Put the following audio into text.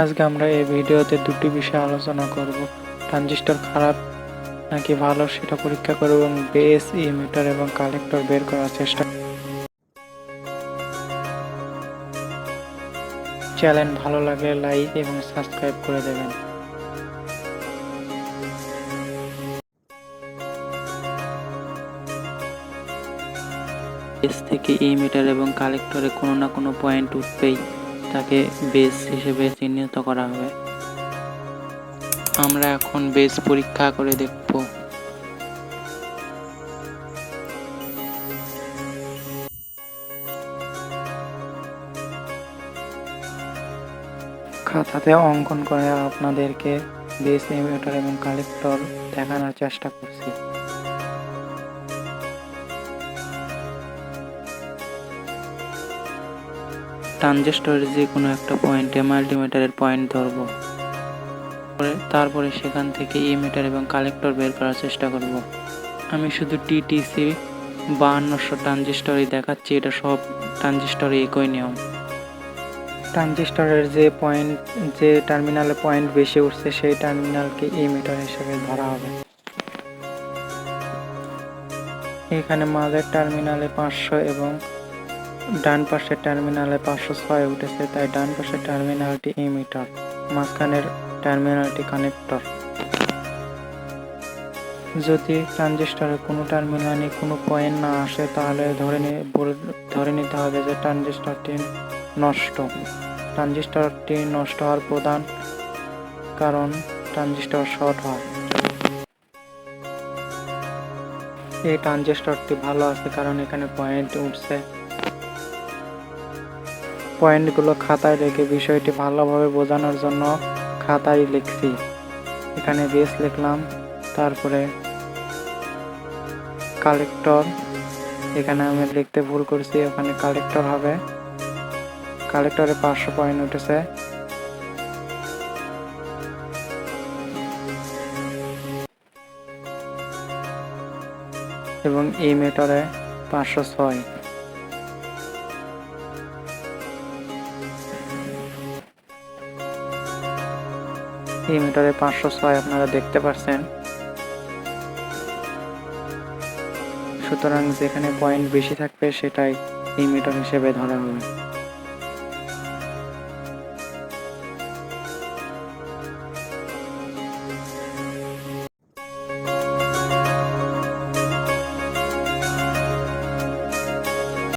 আজকে আমরা এই ভিডিওতে দুটি বিষয় আলোচনা করব। ট্রানজিস্টর খারাপ নাকি ভালো সেটা পরীক্ষা করব এবং বেস, ইমিটার এবং কালেক্টর বের করার চেষ্টা করব। চ্যানেল ভালো লাগলে লাইক এবং সাবস্ক্রাইব করে দেবেন। বেস থেকে ইমিটার এবং কালেক্টরে কোনো না কোনো পয়েন্ট উঠবেই, তাকে বেস হিসেবে চিহ্নিত করা হবে। আমরা এখন বেস পরীক্ষা করে দেখব। খাতাতে অঙ্কন করে আপনাদেরকে বেস, ইমিটার এবং কালেক্টর দেখানোর চেষ্টা করছি। ট্রানজিস্টরের যে কোনো একটা পয়েন্টে মাল্টিমিটারের পয়েন্ট ধরব, তারপরে সেখান থেকে ইমিটার এবং কালেক্টর বের করার চেষ্টা করব। আমি শুধু টিটিসি 5200 ট্রানজিস্টরই দেখাচ্ছি, এটা সব ট্রানজিস্টরে একই নিয়ম। ট্রানজিস্টরের যে টার্মিনালে পয়েন্ট বেশি উঠছে সেই টার্মিনালকে ইমিটার হিসেবে ধরা হবে। এখানে মাঝের টার্মিনালে 500 এবং ডান পাশের টার্মিনালে 506 উঠেছে, তাই ডান পাশের টার্মিনালটি ইমিটার, মাঝখানের টার্মিনালটি কানেক্টর। যদি ট্রানজিস্টরের কোনো টার্মিনালে কোনো পয়েন্ট না আসে তাহলে ধরে নিতে হবে যে ট্রানজিস্টরটি নষ্ট। ট্রানজিস্টরটি নষ্ট হওয়ার প্রধান কারণ ট্রানজিস্টর শর্ট হয়। এই ট্রানজিস্টরটি ভালো আছে কারণ এখানে পয়েন্ট উঠছে। পয়েন্টগুলো খাতায় রেখে বিষয়টি ভালোভাবে বোঝানোর জন্য খাতায় লিখছি। এখানে বেস লিখলাম, তারপরে কালেক্টর, এখানে আমি লিখতে ভুল করছি, ওখানে কালেক্টর হবে। কালেক্টরে 500 পয়েন্ট উঠেছে। এবং ইমিটারে 506। ইমিটারে 506 আপনারা দেখতে পাচ্ছেন। সুতরাং যেখানে পয়েন্ট বেশি থাকবে সেটাই ইমিটার হিসেবে ধরা হবে।